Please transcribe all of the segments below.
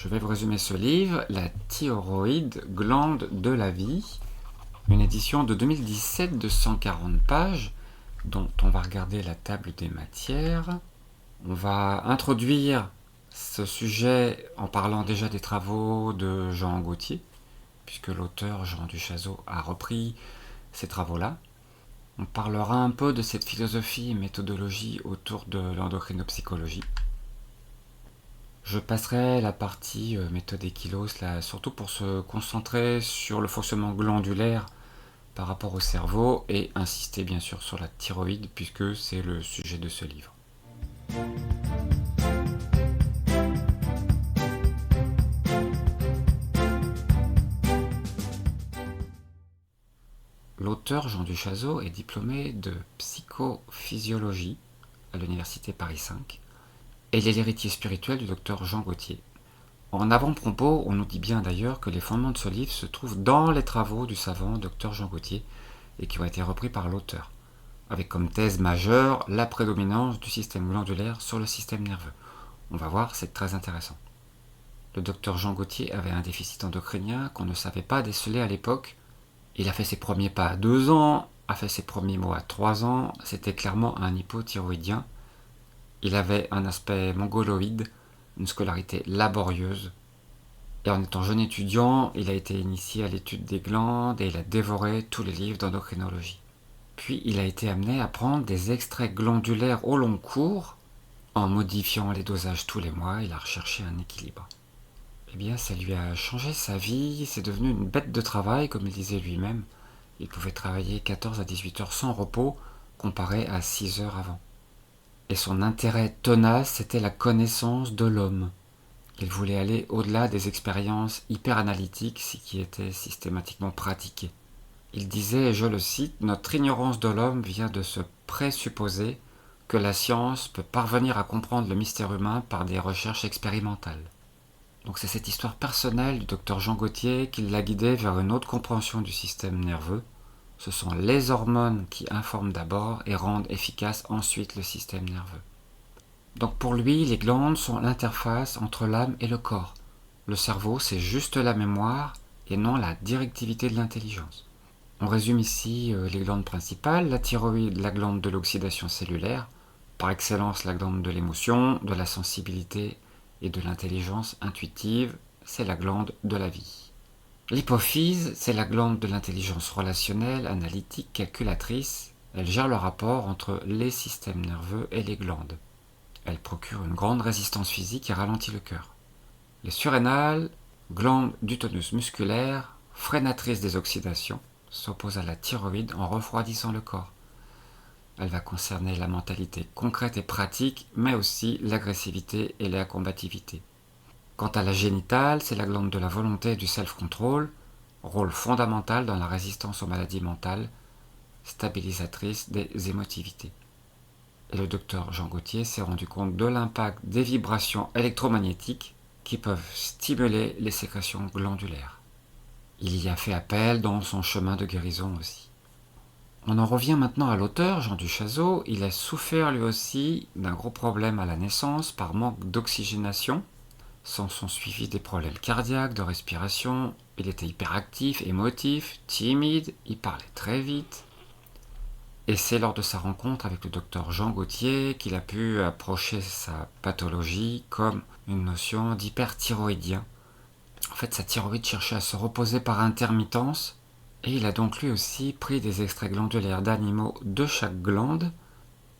Je vais vous résumer ce livre, La thyroïde, glande de la vie, une édition de 2017 de 140 pages, dont on va regarder la table des matières. On va introduire ce sujet en parlant déjà des travaux de Jean Gauthier, puisque l'auteur Jean Duchâteau a repris ces travaux-là. On parlera un peu de cette philosophie et méthodologie autour de l'endocrinopsychologie. Je passerai la partie méthode Equilos, là, surtout pour se concentrer sur le fonctionnement glandulaire par rapport au cerveau et insister bien sûr sur la thyroïde puisque c'est le sujet de ce livre. L'auteur Jean Duchâteau est diplômé de psychophysiologie à l'université Paris 5 et il est l'héritier spirituel du docteur Jean Gauthier. En avant-propos, on nous dit bien d'ailleurs que les fondements de ce livre se trouvent dans les travaux du savant docteur Jean Gauthier et qui ont été repris par l'auteur, avec comme thèse majeure la prédominance du système glandulaire sur le système nerveux. On va voir, c'est très intéressant. Le docteur Jean Gauthier avait un déficit endocrinien qu'on ne savait pas déceler à l'époque. Il a fait ses premiers pas à 2 ans, a fait ses premiers mots à 3 ans, c'était clairement un hypothyroïdien. Il avait un aspect mongoloïde, une scolarité laborieuse. Et en étant jeune étudiant, il a été initié à l'étude des glandes et il a dévoré tous les livres d'endocrinologie. Puis il a été amené à prendre des extraits glandulaires au long cours. En modifiant les dosages tous les mois, il a recherché un équilibre. Eh bien, ça lui a changé sa vie, c'est devenu une bête de travail, comme il disait lui-même. Il pouvait travailler 14 à 18 heures sans repos, comparé à 6 heures avant. Et son intérêt tenace, c'était la connaissance de l'homme. Il voulait aller au-delà des expériences hyper-analytiques qui étaient systématiquement pratiquées. Il disait, et je le cite, « Notre ignorance de l'homme vient de se présupposer que la science peut parvenir à comprendre le mystère humain par des recherches expérimentales. » Donc c'est cette histoire personnelle du docteur Jean Gauthier qui l'a guidé vers une autre compréhension du système nerveux. Ce sont les hormones qui informent d'abord et rendent efficace ensuite le système nerveux. Donc pour lui, les glandes sont l'interface entre l'âme et le corps. Le cerveau, c'est juste la mémoire et non la directivité de l'intelligence. On résume ici les glandes principales. La thyroïde, la glande de l'oxydation cellulaire, par excellence la glande de l'émotion, de la sensibilité et de l'intelligence intuitive, c'est la glande de la vie. L'hypophyse, c'est la glande de l'intelligence relationnelle, analytique, calculatrice. Elle gère le rapport entre les systèmes nerveux et les glandes. Elle procure une grande résistance physique et ralentit le cœur. Les surrénales, glande du tonus musculaire, freinatrice des oxydations, s'oppose à la thyroïde en refroidissant le corps. Elle va concerner la mentalité concrète et pratique, mais aussi l'agressivité et la combativité. Quant à la génitale, c'est la glande de la volonté et du self-control, rôle fondamental dans la résistance aux maladies mentales, stabilisatrice des émotivités. Et le docteur Jean Gauthier s'est rendu compte de l'impact des vibrations électromagnétiques qui peuvent stimuler les sécrétions glandulaires. Il y a fait appel dans son chemin de guérison aussi. On en revient maintenant à l'auteur, Jean Duchâteau. Il a souffert lui aussi d'un gros problème à la naissance par manque d'oxygénation. S'en sont suivis des problèmes cardiaques, de respiration. Il était hyperactif, émotif, timide, il parlait très vite. Et c'est lors de sa rencontre avec le docteur Jean Gauthier qu'il a pu approcher sa pathologie comme une notion d'hyperthyroïdien. En fait, sa thyroïde cherchait à se reposer par intermittence, et il a donc lui aussi pris des extraits glandulaires d'animaux de chaque glande,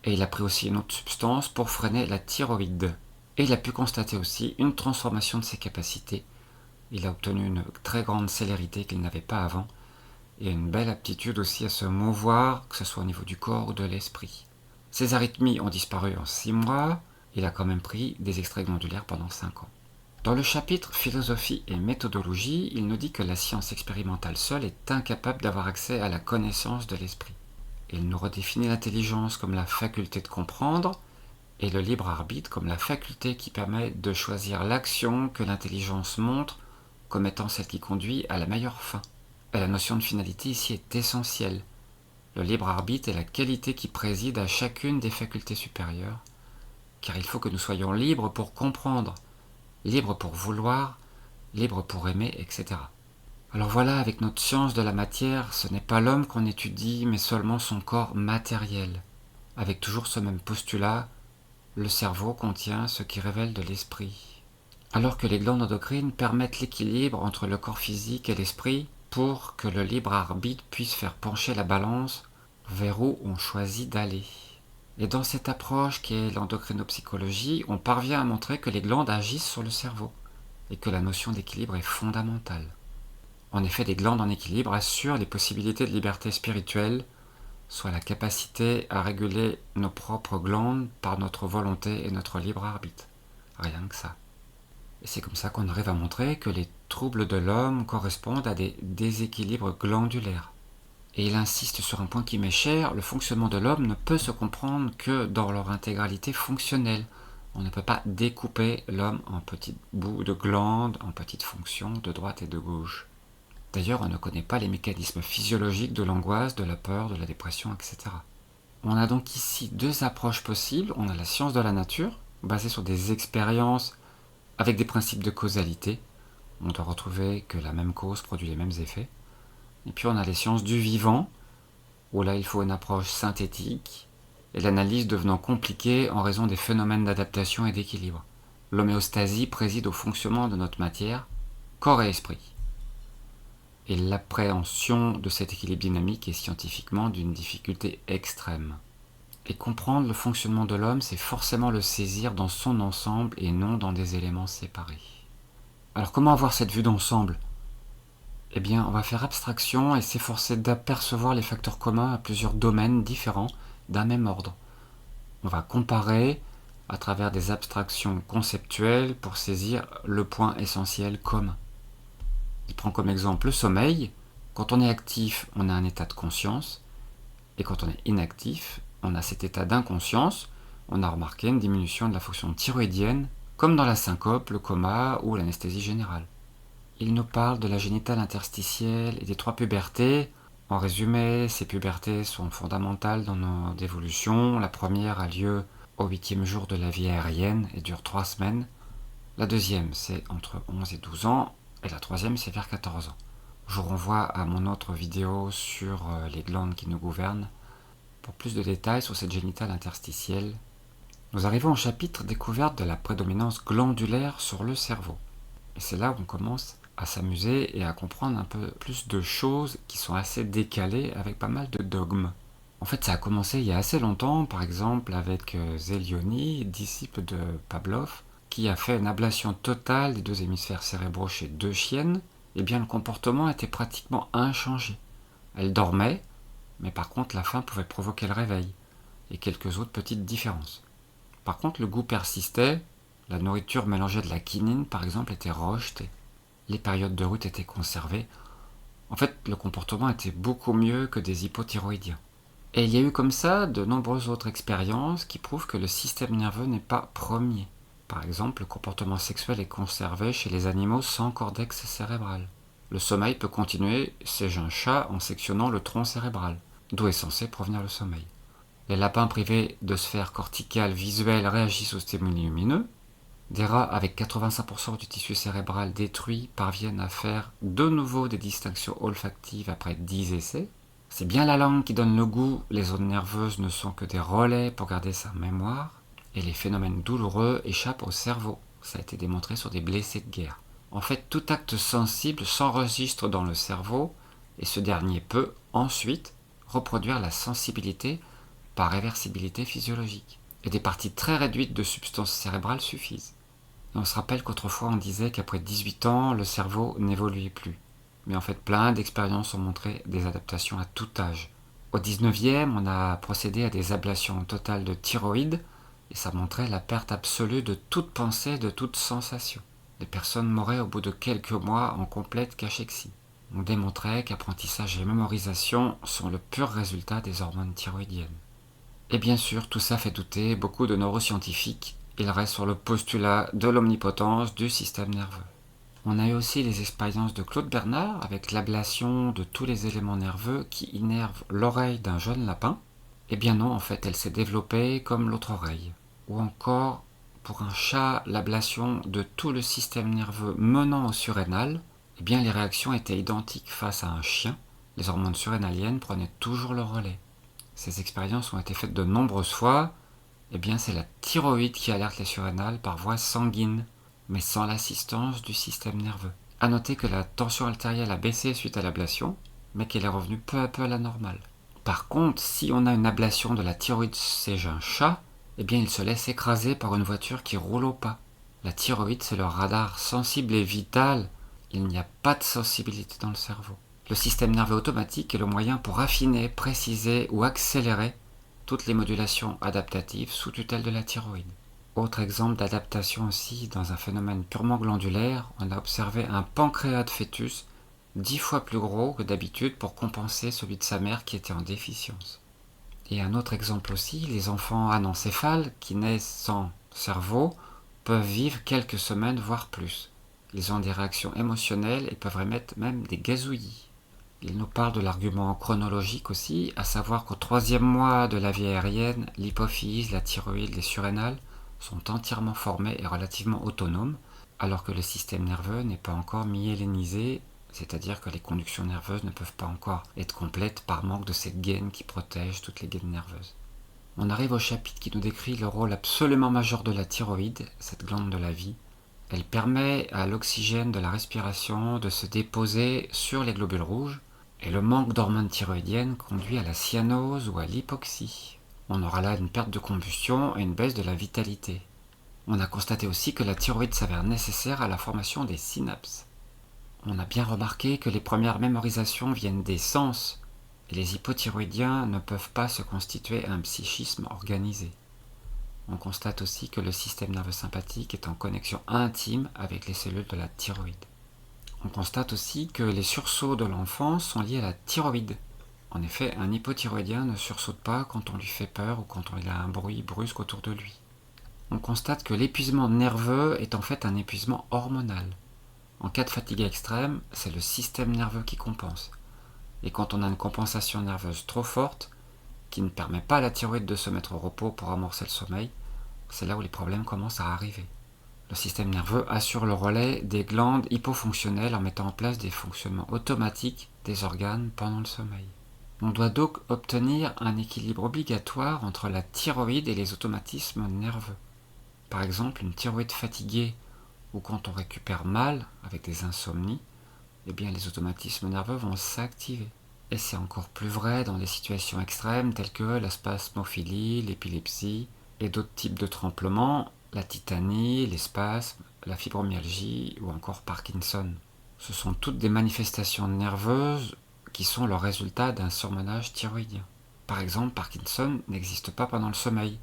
et il a pris aussi une autre substance pour freiner la thyroïde. Et il a pu constater aussi une transformation de ses capacités. Il a obtenu une très grande célérité qu'il n'avait pas avant, et une belle aptitude aussi à se mouvoir, que ce soit au niveau du corps ou de l'esprit. Ses arythmies ont disparu en 6 mois, il a quand même pris des extraits glandulaires pendant 5 ans. Dans le chapitre Philosophie et méthodologie, il nous dit que la science expérimentale seule est incapable d'avoir accès à la connaissance de l'esprit. Il nous redéfinit l'intelligence comme la faculté de comprendre et le libre arbitre comme la faculté qui permet de choisir l'action que l'intelligence montre comme étant celle qui conduit à la meilleure fin. Et la notion de finalité ici est essentielle. Le libre arbitre est la qualité qui préside à chacune des facultés supérieures, car il faut que nous soyons libres pour comprendre, libre pour vouloir, libre pour aimer, etc. Alors voilà, avec notre science de la matière, ce n'est pas l'homme qu'on étudie, mais seulement son corps matériel. Avec toujours ce même postulat, le cerveau contient ce qui révèle de l'esprit. Alors que les glandes endocrines permettent l'équilibre entre le corps physique et l'esprit pour que le libre arbitre puisse faire pencher la balance vers où on choisit d'aller. Et dans cette approche qui est l'endocrinopsychologie, on parvient à montrer que les glandes agissent sur le cerveau et que la notion d'équilibre est fondamentale. En effet, les glandes en équilibre assurent les possibilités de liberté spirituelle, soit la capacité à réguler nos propres glandes par notre volonté et notre libre arbitre. Rien que ça. Et c'est comme ça qu'on arrive à montrer que les troubles de l'homme correspondent à des déséquilibres glandulaires. Et il insiste sur un point qui m'est cher, le fonctionnement de l'homme ne peut se comprendre que dans leur intégralité fonctionnelle. On ne peut pas découper l'homme en petits bouts de glandes, en petites fonctions de droite et de gauche. D'ailleurs, on ne connaît pas les mécanismes physiologiques de l'angoisse, de la peur, de la dépression, etc. On a donc ici deux approches possibles. On a la science de la nature, basée sur des expériences avec des principes de causalité. On doit retrouver que la même cause produit les mêmes effets. Et puis on a les sciences du vivant, où là il faut une approche synthétique, et l'analyse devenant compliquée en raison des phénomènes d'adaptation et d'équilibre. L'homéostasie préside au fonctionnement de notre matière, corps et esprit. Et l'appréhension de cet équilibre dynamique est scientifiquement d'une difficulté extrême. Et comprendre le fonctionnement de l'homme, c'est forcément le saisir dans son ensemble et non dans des éléments séparés. Alors comment avoir cette vue d'ensemble ? Eh bien, on va faire abstraction et s'efforcer d'apercevoir les facteurs communs à plusieurs domaines différents d'un même ordre. On va comparer à travers des abstractions conceptuelles pour saisir le point essentiel commun. Il prend comme exemple le sommeil. Quand on est actif, on a un état de conscience, et quand on est inactif, on a cet état d'inconscience. On a remarqué une diminution de la fonction thyroïdienne, comme dans la syncope, le coma ou l'anesthésie générale. Il nous parle de la génitale interstitielle et des 3 pubertés. En résumé, ces pubertés sont fondamentales dans notre évolution. La première a lieu au 8e jour de la vie aérienne et dure 3 semaines. La deuxième, c'est entre 11 et 12 ans. Et la troisième, c'est vers 14 ans. Je vous renvoie à mon autre vidéo sur les glandes qui nous gouvernent pour plus de détails sur cette génitale interstitielle. Nous arrivons au chapitre découverte de la prédominance glandulaire sur le cerveau. Et c'est là où on commence à s'amuser et à comprendre un peu plus de choses qui sont assez décalées avec pas mal de dogmes. En fait, ça a commencé il y a assez longtemps, par exemple avec Zelioni, disciple de Pavlov, qui a fait une ablation totale des 2 hémisphères cérébraux chez 2 chiennes. Eh bien, le comportement était pratiquement inchangé. Elles dormaient, mais par contre, la faim pouvait provoquer le réveil, et quelques autres petites différences. Par contre, le goût persistait, la nourriture mélangée de la quinine, par exemple, était rejetée. Les périodes de rut étaient conservées. En fait, le comportement était beaucoup mieux que des hypothyroïdiens. Et il y a eu comme ça de nombreuses autres expériences qui prouvent que le système nerveux n'est pas premier. Par exemple, le comportement sexuel est conservé chez les animaux sans cortex cérébral. Le sommeil peut continuer chez un chat en sectionnant le tronc cérébral, d'où est censé provenir le sommeil. Les lapins privés de sphère corticale visuelle réagissent aux stimuli lumineux. Des rats avec 85% du tissu cérébral détruit parviennent à faire de nouveau des distinctions olfactives après 10 essais. C'est bien la langue qui donne le goût, les zones nerveuses ne sont que des relais pour garder sa mémoire, et les phénomènes douloureux échappent au cerveau. Ça a été démontré sur des blessés de guerre. En fait, tout acte sensible s'enregistre dans le cerveau, et ce dernier peut ensuite reproduire la sensibilité par réversibilité physiologique. Et des parties très réduites de substances cérébrales suffisent. Et on se rappelle qu'autrefois on disait qu'après 18 ans, le cerveau n'évoluait plus. Mais en fait, plein d'expériences ont montré des adaptations à tout âge. Au 19e, on a procédé à des ablations totales de thyroïde, et ça montrait la perte absolue de toute pensée, de toute sensation. Les personnes mouraient au bout de quelques mois en complète cachexie. On démontrait qu'apprentissage et mémorisation sont le pur résultat des hormones thyroïdiennes. Et bien sûr, tout ça fait douter beaucoup de neuroscientifiques. Il reste sur le postulat de l'omnipotence du système nerveux. On a eu aussi les expériences de Claude Bernard avec l'ablation de tous les éléments nerveux qui innervent l'oreille d'un jeune lapin. Eh bien non, en fait, elle s'est développée comme l'autre oreille. Ou encore pour un chat l'ablation de tout le système nerveux menant au surrénal, eh bien les réactions étaient identiques face à un chien. Les hormones surrénaliennes prenaient toujours le relais. Ces expériences ont été faites de nombreuses fois. Eh bien c'est la thyroïde qui alerte les surrénales par voie sanguine, mais sans l'assistance du système nerveux. A noter que la tension artérielle a baissé suite à l'ablation, mais qu'elle est revenue peu à peu à la normale. Par contre, si on a une ablation de la thyroïde chez un chat, eh bien il se laisse écraser par une voiture qui roule au pas. La thyroïde, c'est le radar sensible et vital. Il n'y a pas de sensibilité dans le cerveau. Le système nerveux automatique est le moyen pour affiner, préciser ou accélérer toutes les modulations adaptatives sous tutelle de la thyroïde. Autre exemple d'adaptation aussi, dans un phénomène purement glandulaire, on a observé un pancréas de fœtus 10 fois plus gros que d'habitude pour compenser celui de sa mère qui était en déficience. Et un autre exemple aussi, les enfants anencéphales qui naissent sans cerveau peuvent vivre quelques semaines voire plus. Ils ont des réactions émotionnelles et peuvent émettre même des gazouillis. Il nous parle de l'argument chronologique aussi, à savoir qu'au 3e mois de la vie aérienne, l'hypophyse, la thyroïde, les surrénales sont entièrement formés et relativement autonomes, alors que le système nerveux n'est pas encore myélinisé, c'est-à-dire que les conductions nerveuses ne peuvent pas encore être complètes par manque de cette gaine qui protège toutes les gaines nerveuses. On arrive au chapitre qui nous décrit le rôle absolument majeur de la thyroïde, cette glande de la vie. Elle permet à l'oxygène de la respiration de se déposer sur les globules rouges, et le manque d'hormones thyroïdiennes conduit à la cyanose ou à l'hypoxie. On aura là une perte de combustion et une baisse de la vitalité. On a constaté aussi que la thyroïde s'avère nécessaire à la formation des synapses. On a bien remarqué que les premières mémorisations viennent des sens, et les hypothyroïdiens ne peuvent pas se constituer un psychisme organisé. On constate aussi que le système nerveux sympathique est en connexion intime avec les cellules de la thyroïde. On constate aussi que les sursauts de l'enfant sont liés à la thyroïde. En effet, un hypothyroïdien ne sursaute pas quand on lui fait peur ou quand il a un bruit brusque autour de lui. On constate que l'épuisement nerveux est en fait un épuisement hormonal. En cas de fatigue extrême, c'est le système nerveux qui compense. Et quand on a une compensation nerveuse trop forte, qui ne permet pas à la thyroïde de se mettre au repos pour amorcer le sommeil, c'est là où les problèmes commencent à arriver. Le système nerveux assure le relais des glandes hypofonctionnelles en mettant en place des fonctionnements automatiques des organes pendant le sommeil. On doit donc obtenir un équilibre obligatoire entre la thyroïde et les automatismes nerveux. Par exemple, une thyroïde fatiguée ou quand on récupère mal avec des insomnies, eh bien les automatismes nerveux vont s'activer. Et c'est encore plus vrai dans des situations extrêmes telles que la spasmophilie, l'épilepsie et d'autres types de tremblements, la titanie, les spasmes, la fibromyalgie ou encore Parkinson. Ce sont toutes des manifestations nerveuses qui sont le résultat d'un surmenage thyroïdien. Par exemple, Parkinson n'existe pas pendant le sommeil,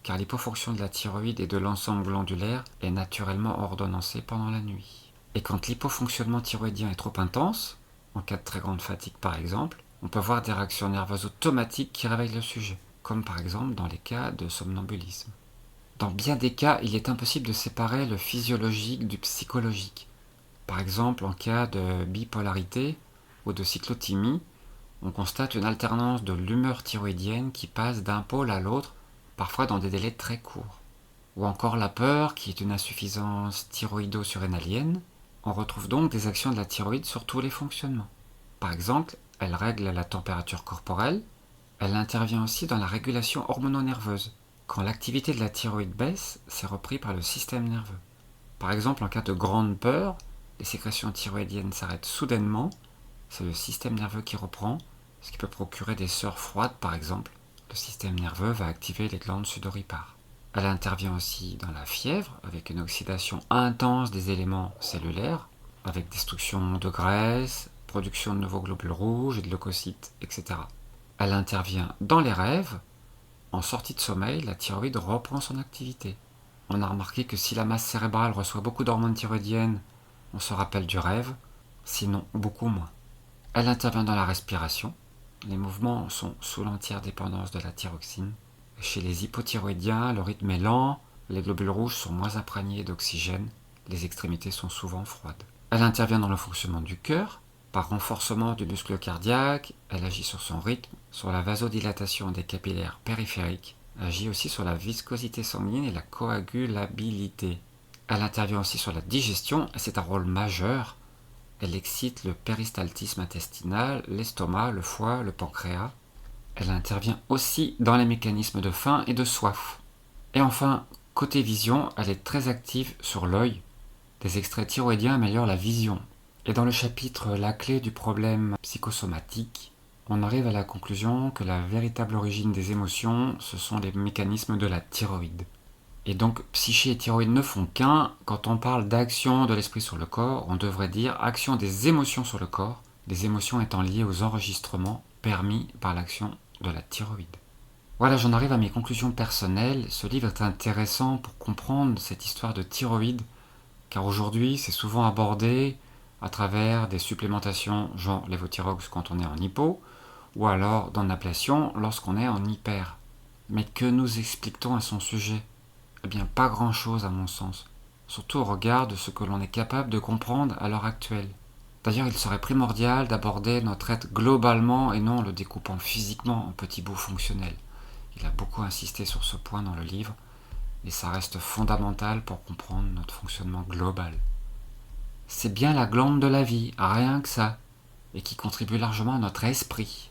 car l'hypofonction de la thyroïde et de l'ensemble glandulaire est naturellement ordonnancée pendant la nuit. Et quand l'hypofonctionnement thyroïdien est trop intense, en cas de très grande fatigue par exemple, on peut voir des réactions nerveuses automatiques qui réveillent le sujet, comme par exemple dans les cas de somnambulisme. Dans bien des cas, il est impossible de séparer le physiologique du psychologique. Par exemple, en cas de bipolarité ou de cyclothymie, on constate une alternance de l'humeur thyroïdienne qui passe d'un pôle à l'autre, parfois dans des délais très courts. Ou encore la peur, qui est une insuffisance thyroïdo-surrénalienne. On retrouve donc des actions de la thyroïde sur tous les fonctionnements. Par exemple, elle règle la température corporelle, elle intervient aussi dans la régulation hormono-nerveuse. Quand l'activité de la thyroïde baisse, c'est repris par le système nerveux. Par exemple, en cas de grande peur, les sécrétions thyroïdiennes s'arrêtent soudainement, c'est le système nerveux qui reprend, ce qui peut procurer des sueurs froides par exemple. Le système nerveux va activer les glandes sudoripares. Elle intervient aussi dans la fièvre, avec une oxydation intense des éléments cellulaires, avec destruction de graisse, production de nouveaux globules rouges et de leucocytes, etc. Elle intervient dans les rêves. En sortie de sommeil, la thyroïde reprend son activité. On a remarqué que si la masse cérébrale reçoit beaucoup d'hormones thyroïdiennes, on se rappelle du rêve, sinon beaucoup moins. Elle intervient dans la respiration. Les mouvements sont sous l'entière dépendance de la thyroxine. Chez les hypothyroïdiens, le rythme est lent, les globules rouges sont moins imprégnés d'oxygène, les extrémités sont souvent froides. Elle intervient dans le fonctionnement du cœur. Par renforcement du muscle cardiaque, elle agit sur son rythme, sur la vasodilatation des capillaires périphériques agit aussi sur la viscosité sanguine et la coagulabilité. Elle intervient aussi sur la digestion et c'est un rôle majeur. Elle excite le péristaltisme intestinal, l'estomac, le foie, le pancréas. Elle intervient aussi dans les mécanismes de faim et de soif. Et enfin, côté vision, elle est très active sur l'œil. Des extraits thyroïdiens améliorent la vision. Et dans le chapitre La clé du problème psychosomatique, on arrive à la conclusion que la véritable origine des émotions, ce sont les mécanismes de la thyroïde. Et donc, psyché et thyroïde ne font qu'un. Quand on parle d'action de l'esprit sur le corps, on devrait dire action des émotions sur le corps, les émotions étant liées aux enregistrements permis par l'action de la thyroïde. Voilà, j'en arrive à mes conclusions personnelles. Ce livre est intéressant pour comprendre cette histoire de thyroïde, car aujourd'hui, c'est souvent abordé à travers des supplémentations, genre lévothyrox quand on est en hypo, ou alors dans l'ablation lorsqu'on est en hyper. Mais que nous explique-t-on à son sujet ? Eh bien, pas grand-chose à mon sens, surtout au regard de ce que l'on est capable de comprendre à l'heure actuelle. D'ailleurs, il serait primordial d'aborder notre être globalement et non en le découpant physiquement en petits bouts fonctionnels. Il a beaucoup insisté sur ce point dans le livre, et ça reste fondamental pour comprendre notre fonctionnement global. C'est bien la glande de la vie, rien que ça, et qui contribue largement à notre esprit.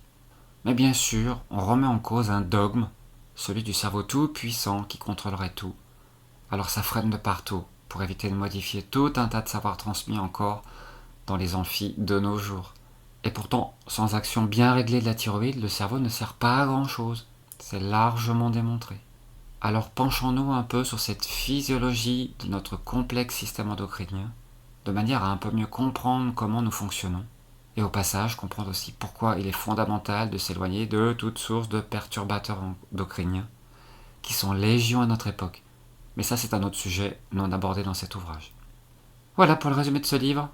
Mais bien sûr, on remet en cause un dogme, celui du cerveau tout-puissant qui contrôlerait tout. Alors ça freine de partout, pour éviter de modifier tout un tas de savoirs transmis encore dans les amphis de nos jours. Et pourtant, sans action bien réglée de la thyroïde, le cerveau ne sert pas à grand chose. C'est largement démontré. Alors penchons-nous un peu sur cette physiologie de notre complexe système endocrinien, de manière à un peu mieux comprendre comment nous fonctionnons, et au passage comprendre aussi pourquoi il est fondamental de s'éloigner de toute source de perturbateurs endocriniens, qui sont légion à notre époque. Mais ça c'est un autre sujet non abordé dans cet ouvrage. Voilà pour le résumé de ce livre.